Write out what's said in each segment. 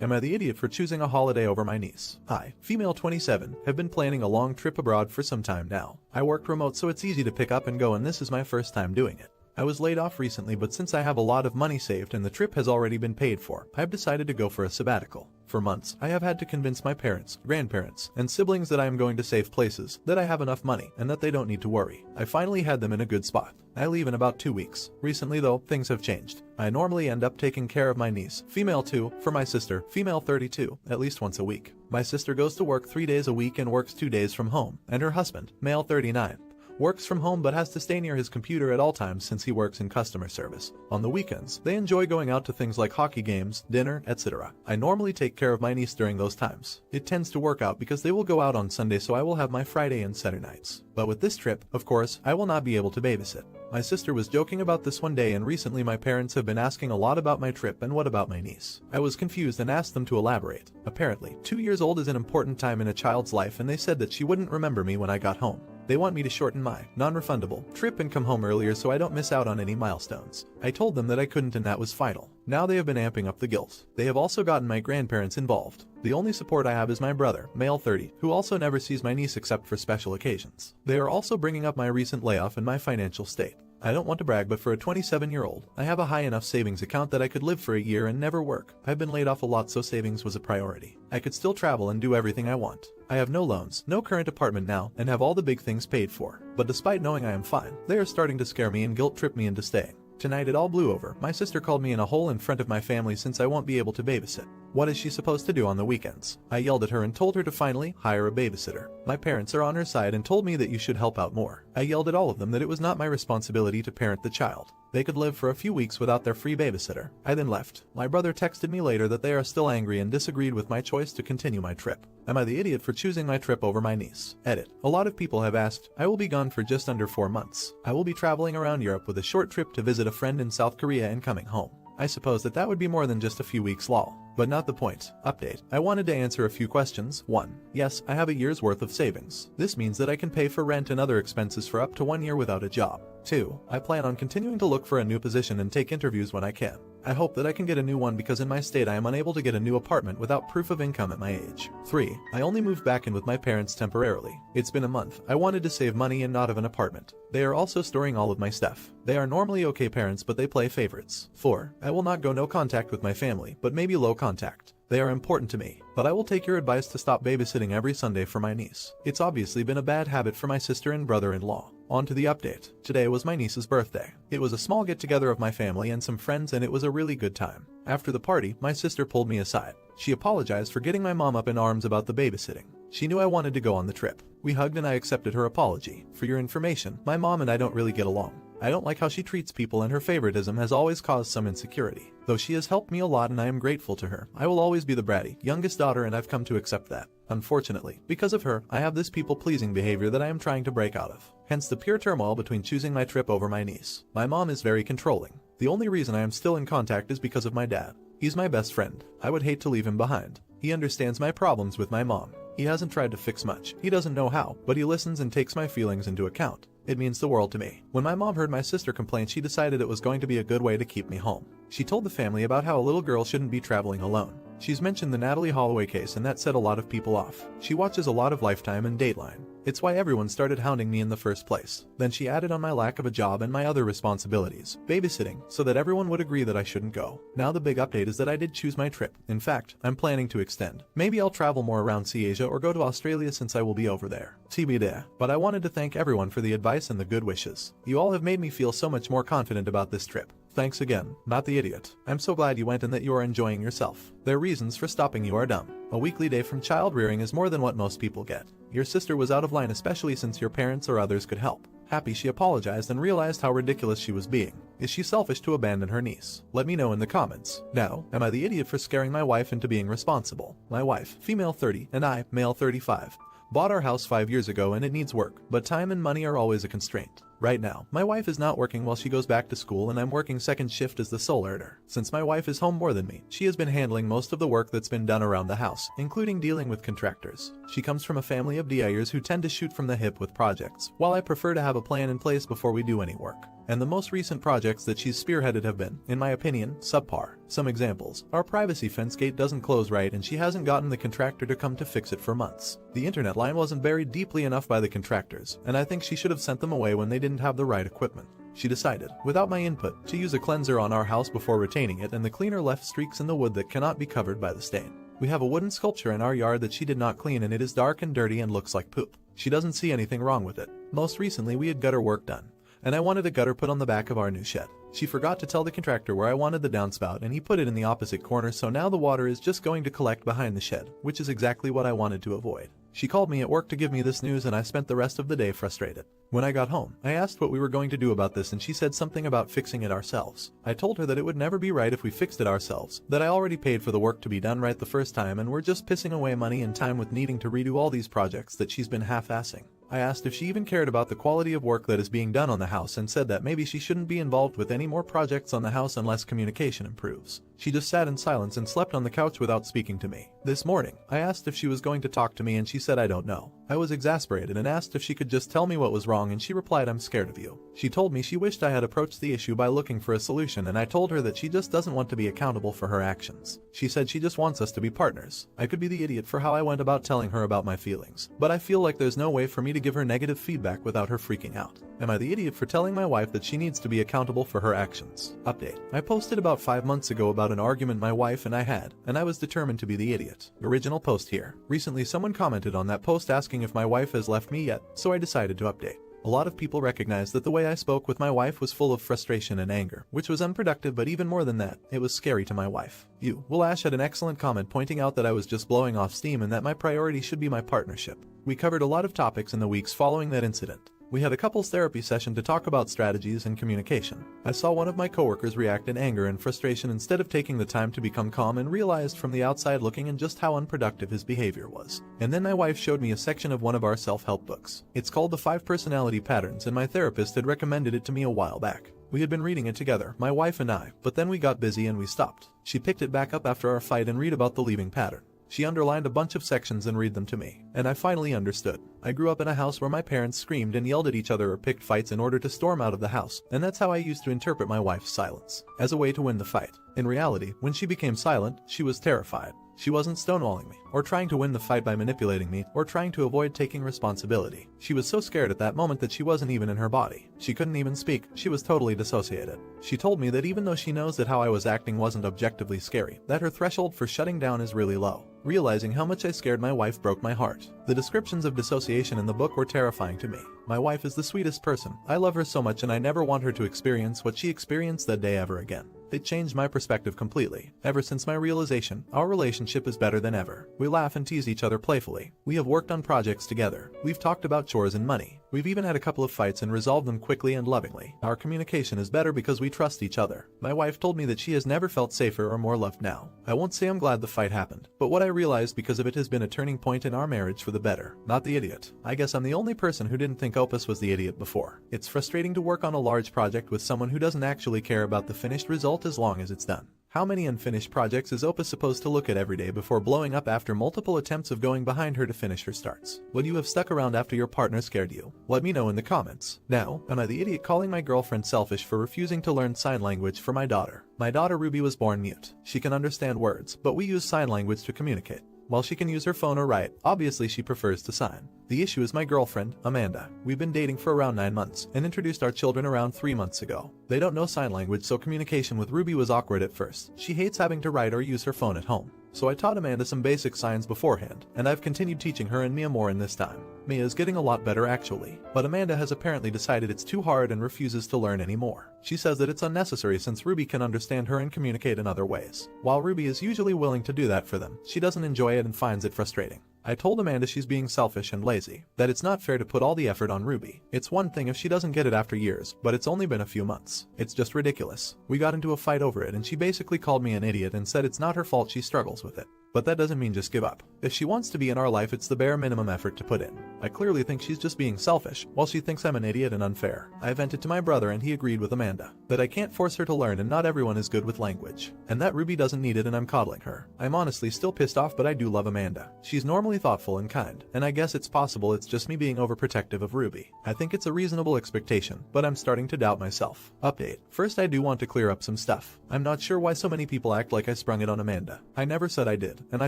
Am I the idiot for choosing a holiday over my niece? I, female 27, have been planning a long trip abroad for some time now. I work remote so it's easy to pick up and go, and this is my first time doing it. I was laid off recently, but since I have a lot of money saved and the trip has already been paid for, I've decided to go for a sabbatical. For months, I have had to convince my parents, grandparents, and siblings that I am going to safe places, that I have enough money, and that they don't need to worry. I finally had them in a good spot. I leave in about 2 weeks. Recently though, things have changed. I normally end up taking care of my niece, female 2, for my sister, female 32, at least once a week. My sister goes to work 3 days a week and works 2 days from home, and her husband, male 39, works from home but has to stay near his computer at all times since he works in customer service. On the weekends, they enjoy going out to things like hockey games, dinner, etc. I normally take care of my niece during those times. It tends to work out because they will go out on Sunday, so I will have my Friday and Saturday nights. But with this trip, of course, I will not be able to babysit. My sister was joking about this one day, and recently my parents have been asking a lot about my trip and what about my niece. I was confused and asked them to elaborate. Apparently, 2 years old is an important time in a child's life, and they said that she wouldn't remember me when I got home. They want me to shorten my non-refundable trip and come home earlier so I don't miss out on any milestones. I told them that I couldn't, and that was final. Now they have been amping up the guilt. They have also gotten my grandparents involved. The only support I have is my brother, male 30, who also never sees my niece except for special occasions. They are also bringing up my recent layoff and my financial state. I don't want to brag, but for a 27-year-old, I have a high enough savings account that I could live for a year and never work. I've been laid off a lot, so savings was a priority. I could still travel and do everything I want. I have no loans, no current apartment now, and have all the big things paid for. But despite knowing I am fine, they are starting to scare me and guilt trip me into staying. Tonight it all blew over. My sister called me in a hole in front of my family since I won't be able to babysit. What is she supposed to do on the weekends? I yelled at her and told her to finally hire a babysitter. My parents are on her side and told me that you should help out more. I yelled at all of them that it was not my responsibility to parent the child. They could live for a few weeks without their free babysitter. I then left. My brother texted me later that they are still angry and disagreed with my choice to continue my trip. Am I the idiot for choosing my trip over my niece? Edit. A lot of people have asked. I will be gone for just under 4 months. I will be traveling around Europe with a short trip to visit a friend in South Korea and coming home. I suppose that would be more than just a few weeks, lol. But not the point. Update. I wanted to answer a few questions. 1. Yes, I have a year's worth of savings. This means that I can pay for rent and other expenses for up to 1 year without a job. 2. I plan on continuing to look for a new position and take interviews when I can. I hope that I can get a new one because in my state I am unable to get a new apartment without proof of income at my age. 3. I only moved back in with my parents temporarily. It's been a month. I wanted to save money and not have an apartment. They are also storing all of my stuff. They are normally okay parents, but they play favorites. 4. I will not go no contact with my family, but maybe low contact. They are important to me, but I will take your advice to stop babysitting every Sunday for my niece. It's obviously been a bad habit for my sister and brother-in-law. On to the update. Today was my niece's birthday. It was a small get-together of my family and some friends, and it was a really good time. After the party, my sister pulled me aside. She apologized for getting my mom up in arms about the babysitting. She knew I wanted to go on the trip. We hugged and I accepted her apology. For your information, my mom and I don't really get along. I don't like how she treats people, and her favoritism has always caused some insecurity. Though she has helped me a lot and I am grateful to her, I will always be the bratty, youngest daughter, and I've come to accept that. Unfortunately, because of her, I have this people-pleasing behavior that I am trying to break out of. Hence the pure turmoil between choosing my trip over my niece. My mom is very controlling. The only reason I am still in contact is because of my dad. He's my best friend. I would hate to leave him behind. He understands my problems with my mom. He hasn't tried to fix much. He doesn't know how, but he listens and takes my feelings into account. It means the world to me. When my mom heard my sister complain, she decided it was going to be a good way to keep me home. She told the family about how a little girl shouldn't be traveling alone. She's mentioned the Natalie Holloway case, and that set a lot of people off. She watches a lot of Lifetime and Dateline. It's why everyone started hounding me in the first place. Then she added on my lack of a job and my other responsibilities, babysitting, so that everyone would agree that I shouldn't go. Now the big update is that I did choose my trip. In fact, I'm planning to extend. Maybe I'll travel more around Asia or go to Australia since I will be over there. TBD. But I wanted to thank everyone for the advice and the good wishes. You all have made me feel so much more confident about this trip. Thanks again, not the idiot. I'm so glad you went and that you are enjoying yourself. Their reasons for stopping you are dumb. A weekly day from child rearing is more than what most people get. Your sister was out of line, especially since your parents or others could help. Happy she apologized and realized how ridiculous she was being. Is she selfish to abandon her niece? Let me know in the comments. Now, am I the idiot for scaring my wife into being responsible? My wife, female 30, and I, male 35. Bought our house 5 years ago and it needs work, but time and money are always a constraint. Right now, my wife is not working while she goes back to school, and I'm working second shift as the sole earner. Since my wife is home more than me, she has been handling most of the work that's been done around the house, including dealing with contractors. She comes from a family of DIers who tend to shoot from the hip with projects, while I prefer to have a plan in place before we do any work. and the most recent projects that she's spearheaded have been, in my opinion, subpar. Some examples: our privacy fence gate doesn't close right and she hasn't gotten the contractor to come to fix it for months. The internet line wasn't buried deeply enough by the contractors, and I think she should have sent them away when they didn't have the right equipment. She decided, without my input, to use a cleanser on our house before retaining it, and the cleaner left streaks in the wood that cannot be covered by the stain. We have a wooden sculpture in our yard that she did not clean, and it is dark and dirty and looks like poop. She doesn't see anything wrong with it. Most recently we had gutter work done, and I wanted a gutter put on the back of our new shed. She forgot to tell the contractor where I wanted the downspout, and he put it in the opposite corner, so now the water is just going to collect behind the shed, which is exactly what I wanted to avoid. She called me at work to give me this news, and I spent the rest of the day frustrated. When I got home, I asked what we were going to do about this, and she said something about fixing it ourselves. I told her that it would never be right if we fixed it ourselves, that I already paid for the work to be done right the first time, and we're just pissing away money and time with needing to redo all these projects that she's been half-assing. I asked if she even cared about the quality of work that is being done on the house, and said that maybe she shouldn't be involved with any more projects on the house unless communication improves. She just sat in silence and slept on the couch without speaking to me. This morning, I asked if she was going to talk to me, and she said I don't know. I was exasperated and asked if she could just tell me what was wrong, and she replied, I'm scared of you. She told me she wished I had approached the issue by looking for a solution, and I told her that she just doesn't want to be accountable for her actions. She said she just wants us to be partners. I could be the idiot for how I went about telling her about my feelings, but I feel like there's no way for me to give her negative feedback without her freaking out. Am I the idiot for telling my wife that she needs to be accountable for her actions? Update: I posted about 5 months ago about an argument my wife and I had, and I was determined to be the idiot. Original post here. Recently someone commented on that post asking if my wife has left me yet, so I decided to update. A lot of people recognized that the way I spoke with my wife was full of frustration and anger, which was unproductive, but even more than that, it was scary to my wife. Will Ash had an excellent comment pointing out that I was just blowing off steam and that my priority should be my partnership. We covered a lot of topics in the weeks following that incident. We had a couples therapy session to talk about strategies and communication. I saw one of my coworkers react in anger and frustration instead of taking the time to become calm, and realized from the outside looking in just how unproductive his behavior was. And then my wife showed me a section of one of our self-help books. It's called The 5 Personality Patterns, and my therapist had recommended it to me a while back. We had been reading it together, my wife and I, but then we got busy and we stopped. She picked it back up after our fight and read about the leaving pattern. She underlined a bunch of sections and read them to me, and I finally understood. I grew up in a house where my parents screamed and yelled at each other or picked fights in order to storm out of the house, and that's how I used to interpret my wife's silence, as a way to win the fight. In reality, when she became silent, she was terrified. She wasn't stonewalling me, or trying to win the fight by manipulating me, or trying to avoid taking responsibility. She was so scared at that moment that she wasn't even in her body. She couldn't even speak. She was totally dissociated. She told me that even though she knows that how I was acting wasn't objectively scary, that her threshold for shutting down is really low. Realizing how much I scared my wife broke my heart. The descriptions of dissociation in the book were terrifying to me. My wife is the sweetest person. I love her so much, and I never want her to experience what she experienced that day ever again. It changed my perspective completely. Ever since my realization, our relationship is better than ever. We laugh and tease each other playfully. We have worked on projects together. We've talked about chores and money. We've even had a couple of fights and resolved them quickly and lovingly. Our communication is better because we trust each other. My wife told me that she has never felt safer or more loved now. I won't say I'm glad the fight happened, but what I realized because of it has been a turning point in our marriage for the better. Not the idiot. I guess I'm the only person who didn't think Opus was the idiot before. It's frustrating to work on a large project with someone who doesn't actually care about the finished result as long as it's done. How many unfinished projects is Opus supposed to look at every day before blowing up after multiple attempts of going behind her to finish her starts? Would you have stuck around after your partner scared you? Let me know in the comments. Now, am I the idiot calling my girlfriend selfish for refusing to learn sign language for my daughter? My daughter Ruby was born mute. She can understand words, but we use sign language to communicate. While she can use her phone or write, obviously she prefers to sign. The issue is my girlfriend, Amanda. We've been dating for around 9 months, and introduced our children around 3 months ago. They don't know sign language, so communication with Ruby was awkward at first. She hates having to write or use her phone at home. So I taught Amanda some basic signs beforehand, and I've continued teaching her and Mia more in this time. Mia is getting a lot better actually, but Amanda has apparently decided it's too hard and refuses to learn anymore. She says that it's unnecessary since Ruby can understand her and communicate in other ways. While Ruby is usually willing to do that for them, she doesn't enjoy it and finds it frustrating. I told Amanda she's being selfish and lazy, that it's not fair to put all the effort on Ruby. It's one thing if she doesn't get it after years, but it's only been a few months. It's just ridiculous. We got into a fight over it and she basically called me an idiot and said it's not her fault she struggles with it. But that doesn't mean just give up. If she wants to be in our life, it's the bare minimum effort to put in. I clearly think she's just being selfish, while she thinks I'm an idiot and unfair. I vented to my brother and he agreed with Amanda. that I can't force her to learn and not everyone is good with language, and that Ruby doesn't need it and I'm coddling her. I'm honestly still pissed off, but I do love Amanda. She's normally thoughtful and kind, and I guess it's possible it's just me being overprotective of Ruby. I think it's a reasonable expectation, but I'm starting to doubt myself. Update. First, I do want to clear up some stuff. I'm not sure why so many people act like I sprung it on Amanda. I never said I did, and I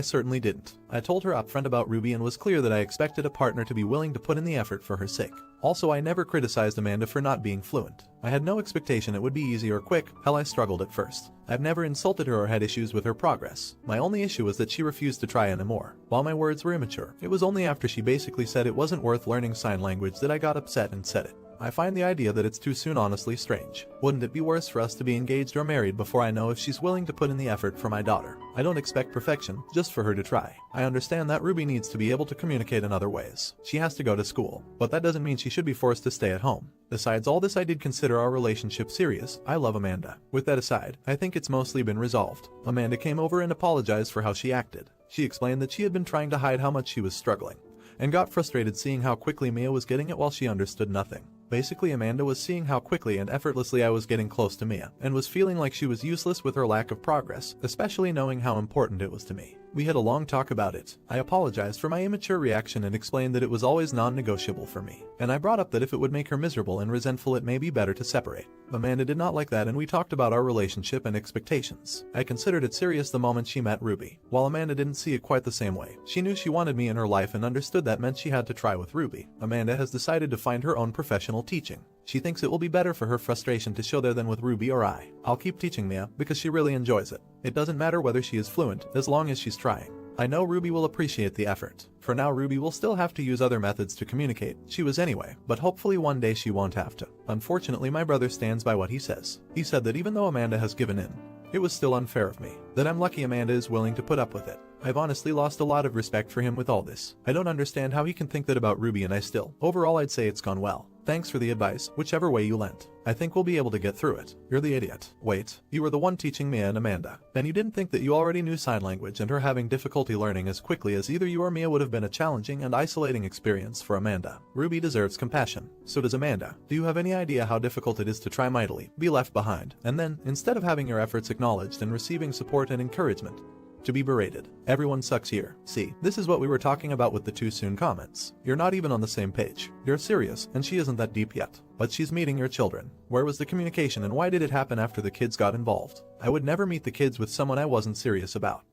certainly didn't. I told her upfront about Ruby and was clear that I expected a partner to be willing to put in the effort for her sake. Also, I never criticized Amanda for not being fluent. I had no expectation it would be easy or quick. Hell, I struggled at first. I've never insulted her or had issues with her progress. My only issue was that she refused to try anymore. While my words were immature, it was only after she basically said it wasn't worth learning sign language that I got upset and said it. I find the idea that it's too soon honestly strange. Wouldn't it be worse for us to be engaged or married before I know if she's willing to put in the effort for my daughter? I don't expect perfection, just for her to try. I understand that Ruby needs to be able to communicate in other ways. She has to go to school, but that doesn't mean she should be forced to stay at home. Besides all this, I did consider our relationship serious. I love Amanda. With that aside, I think it's mostly been resolved. Amanda came over and apologized for how she acted. She explained that she had been trying to hide how much she was struggling, and got frustrated seeing how quickly Mia was getting it while she understood nothing. Basically, Amanda was seeing how quickly and effortlessly I was getting close to Mia, and was feeling like she was useless with her lack of progress, especially knowing how important it was to me. We had a long talk about it. I apologized for my immature reaction and explained that it was always non-negotiable for me, and I brought up that if it would make her miserable and resentful, it may be better to separate. Amanda did not like that, and we talked about our relationship and expectations. I considered it serious the moment she met Ruby, while Amanda didn't see it quite the same way. She knew she wanted me in her life and understood that meant she had to try with Ruby. Amanda has decided to find her own professional teaching. She thinks it will be better for her frustration to show there than with Ruby or I. I'll keep teaching Mia because she really enjoys it. It doesn't matter whether she is fluent, as long as she's trying. I know Ruby will appreciate the effort. For now, Ruby will still have to use other methods to communicate. She was anyway, but hopefully one day she won't have to. Unfortunately, my brother stands by what he says. He said that even though Amanda has given in, it was still unfair of me. That I'm lucky Amanda is willing to put up with it. I've honestly lost a lot of respect for him with all this. I don't understand how he can think that about Ruby, and I still. Overall, I'd say it's gone well. Thanks for the advice, whichever way you lent. I think we'll be able to get through it. You're the idiot. Wait, you were the one teaching Mia and Amanda. Then you didn't think that you already knew sign language, and her having difficulty learning as quickly as either you or Mia would have been a challenging and isolating experience for Amanda. Ruby deserves compassion. So does Amanda. Do you have any idea how difficult it is to try mightily, be left behind, and then, instead of having your efforts acknowledged and receiving support and encouragement, to be berated? Everyone sucks here. See, this is what we were talking about with the too soon comments. You're not even on the same page. You're serious, and she isn't that deep yet. But she's meeting your children. Where was the communication, and why did it happen after the kids got involved? I would never meet the kids with someone I wasn't serious about.